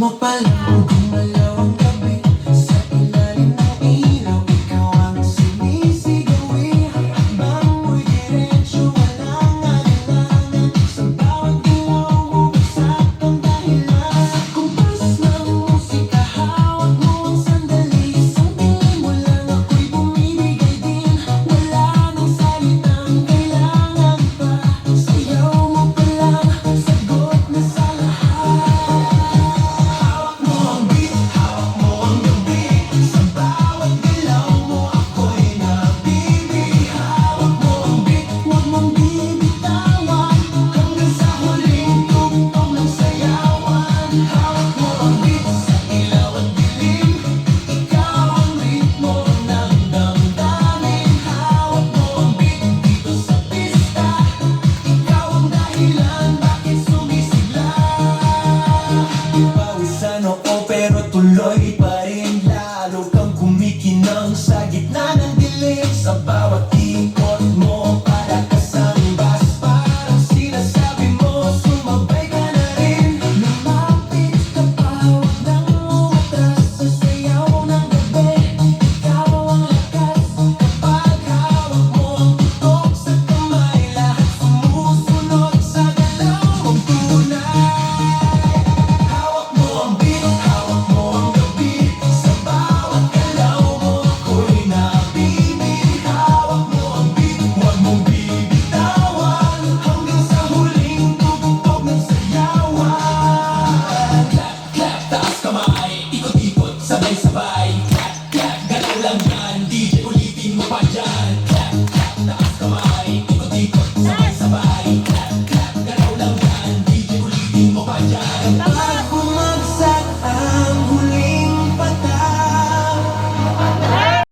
mo palang gumalaw ang gabi. Sa ilalim ng ilaw, ikaw ang sinisigawi. Hakbang mo'y diretso, walang alinlangan. Sa bawat galaw mo, bagsak ang dahilan. Sa kumpas ng musika, hawak mo ang sandali. Isang tingin mo lang, ako'y bumibigay din. Wala nang salitang kailangan pa. Sayaw mo palang, sagot na sa lahat. Hawak mo ang beat, hawak mo ang gabi. Sa bawat galaw mo, ako'y nabibig. Hawak mo ang beat, huwag mong bibitawan. Hanggang sa huling tugtog ng sayawan. Hawak mo ang beat, sa ilaw at dilim. Ikaw ang ritmo ng damdamin. Hawak mo ang beat, dito sa pista. Ikaw ang dahilan, bakit sumisigla. Pawisan oo pero tuloy pa rin. Lalo kang kumikinang sa gitna ng dilim. Sa bawat ikot mo, para kasang bas. Parang sinasabi mo, sumabay ka na rin. Lumapit ka pa, huwag nang umatras. Sa sayaw ng gabi, ikaw ang lakas. Kapag hawak mo ang tutok sa kamay, lahat sumusunod sa galaw mong tunay. Hawak mo ang beat, hawak mo ang gabi. Sa bawat galaw mo, ako'y nabibig. Hawak mo ang beat, huwag mong bibitawan. Hanggang sa huling tugtog ng sayawan. Clap, clap, taas kamay. Ikot-ikot, sabay-sabay. Clap, clap, galaw lang yan. DJ, ulitin mo pa dyan. Clap, clap, taas kamay. Ikot-ikot, sabay-sabay. Clap, clap, galaw lang yan. DJ, ulitin mo pa dyan.